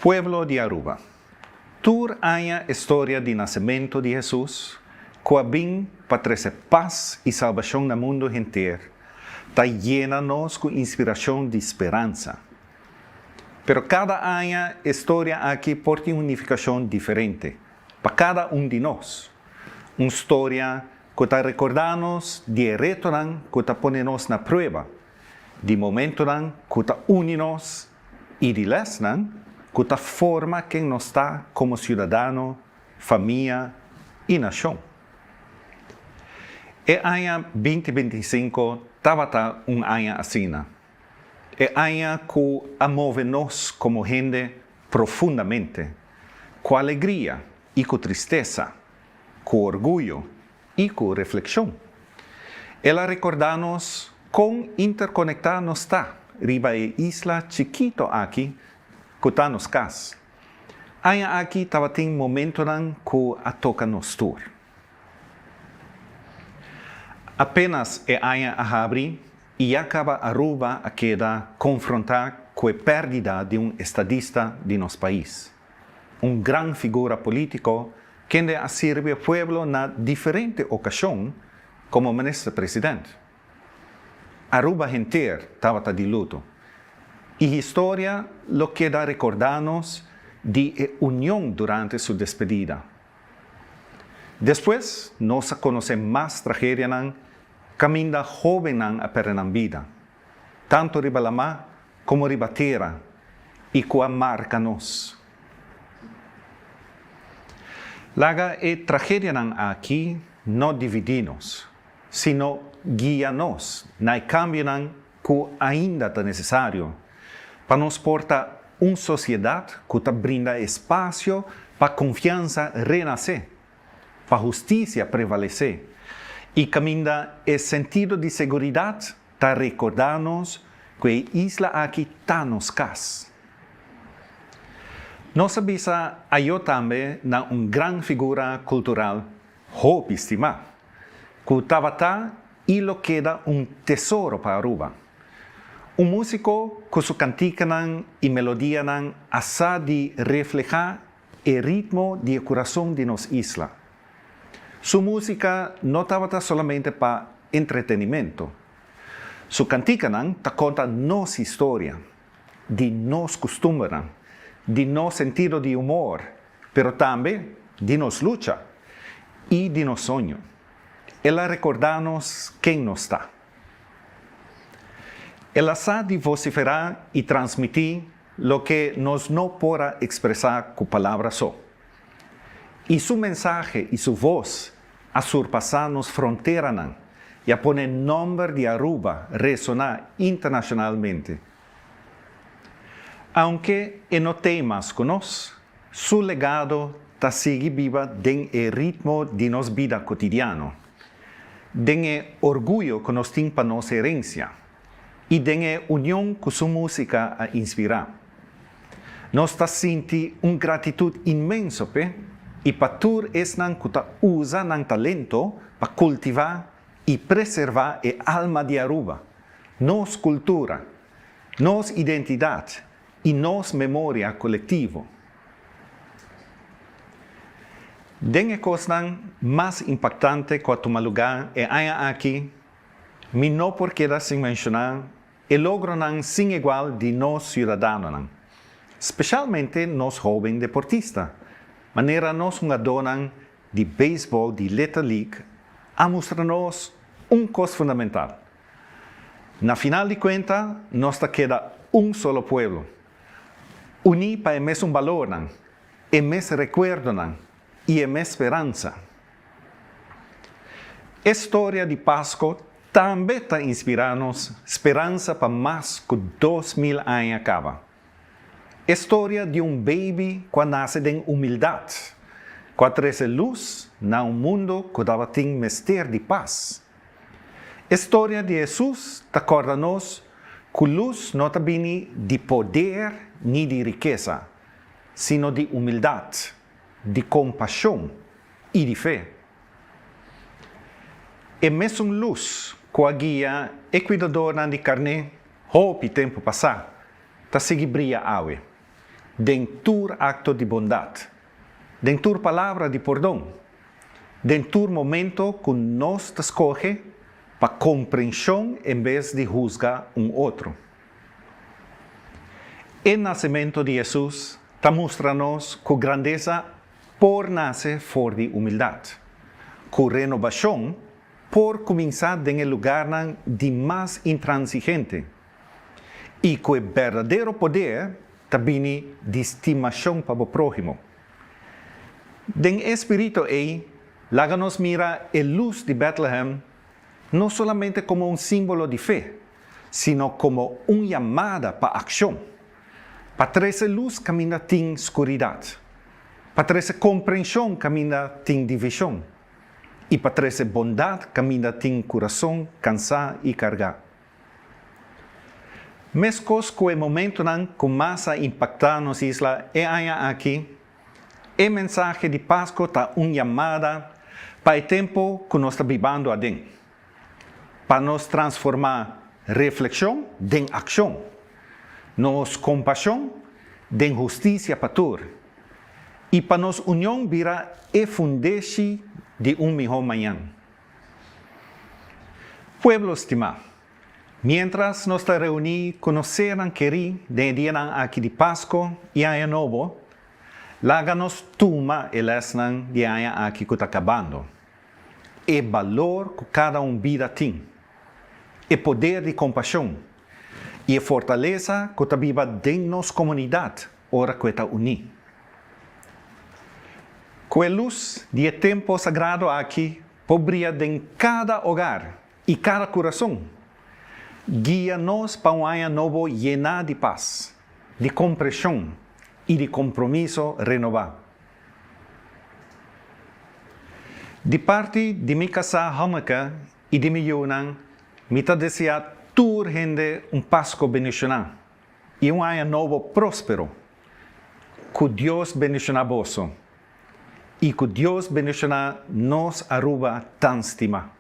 Pueblo de Aruba. Tur haya historia de nascimento de Jesus, coabim para trazer paz e salvação no mundo inteiro, está llena-nos com inspiração de esperança. Pero cada ano, história aqui porta uma unificação diferente, para cada de nós. Uma história que está recordando-nos de reto que está pondo-nos na prova, de momento que está unindo-nos e de lesson que está forma quem nós está como cidadão, família e nação. E ano 2025 estava um ano assim. É ano que move-nos como gente profundamente, com alegria e com tristeza, com orgulho e com reflexão. Ela recorda-nos quão interconectado nós está, riba a isla chiquito aqui, que está nos cas. Aí aqui estava tem momento que a toca nos tur. Apenas é aí a abrir e acaba Aruba a queda confrontar com a perda de estadista de nosso país. Grande figura político que a serve ao povo na diferente ocasião como ministro-presidente. Aruba inteira estava de luto. E a história lo queda recordar-nos de união durante sua despedida. Depois, nós conhecemos mais tragédia caminda jovem a perder vida, tanto riba lama como riba terra, e que marca-nos. Laga e tragédia aqui não divide-nos, sino guia-nos na cambio que ainda é necessário para nos portar uma sociedade que brinda espaço para a confiança renascer, para a justiça prevalecer, e caminha esse sentido de segurança para recordar-nos que a isla aqui está nos cas. Nós sabemos eu também na uma grande figura cultural, Hope estimar, que estava e lo queda tesouro para Aruba. Músico que sua cantica e melodia asa de reflejar o ritmo de coração de nossa isla. Sua música não estava solamente para entretenimento. Sua cantica conta nossa história, de nosso costume, de nosso sentido de humor, pero também de nossa luta e de nosso sonho. Ela recorda-nos quem nós está. Ela sabe vociferar e transmitir o que nós não podemos expressar com palavras só. E seu mensagem e sua voz a surpassar nas fronteiras e a pôr o nome de Aruba ressonar internacionalmente. Aunque não tem mais conosco, seu legado está sigue viva den o ritmo de nossa vida cotidiana, den o orgulho que nós temos para nossa herência e den a união que sua música a inspirar. Nós está sentindo uma gratitude imensa e para tudo isso que usa talento para cultivar e preservar a alma de Aruba, nossa cultura, nossa identidade e nossa memória coletiva. Den coisa mais impactante que toma lugar aqui, me não por quedar sem mencionar, o logro sem igual de nós cidadãos, especialmente nós jovens deportistas. Maneira nós dona de beisebol de Little League a mostrar-nos coisa fundamental. Na final de contas, nós queda solo pueblo. Unir para o mesmo valor, o mesmo recuerdo e a mesma esperança. A história de Páscoa também está inspirando-nos esperança para mais que 2000 anos acaba. História de baby que nasce de humildade, que traz luz na mundo que dava tem mistério de paz. História de Jesus recorda-nos que luz não está vindo de poder nem de riqueza, sino de humildade, de compaixão e de fé. E mesmo luz que a guia e cuidadora de carne, hope tempo passar, está seguir brilha água. den tur acto de bondad, den tur palavra de perdão, den tur momento que nos escoge para compreensão em vez de juzgar outro. O nascimento de Jesus está mostrando-nos que grandeza por nascer fora de humildade, que renovação por começar em lugar de mais intransigente, e que o verdadeiro poder também de estimação para o próximo. Den espírito laga nos mira a luz de Bethlehem não somente como símbolo de fé, sino como uma chamada para ação. Para trazer luz caminha tem escuridade. Para trazer compreensão caminha tem divisão. E para trazer bondade caminha tem coração cansado e carregado. Mas coisa que o momento que mais impacta nos isla é aqui, o mensagem de Páscoa está uma chamada para o tempo que nós estamos vivendo adentro, para nos transformar reflexão em ação, nos compaixão em justiça para todos, e para nos união virar e fundar-se de melhor manhã. Pueblo estimado, mientras nos reunimos, conocerán querer de dia aqui de Páscoa e Ano Novo, láganos toma el esnan de aqui que está acabando. O valor que cada vida tem, o poder de compaixão e a fortaleza que está viva dentro da nossa comunidade, ora que está unida. Com a luz do tempo sagrado aqui, brilha em cada hogar e cada coração, guia-nos para um ano novo lleno de paz, de compreensão e de compromisso renovado. De parte de minha casa Hanukkah e de minha Yunan, me deseja toda gente Páscoa bendicionado e ano novo próspero. Que Deus bendicionar vos e que Deus bendicionar nos Aruba tan estima.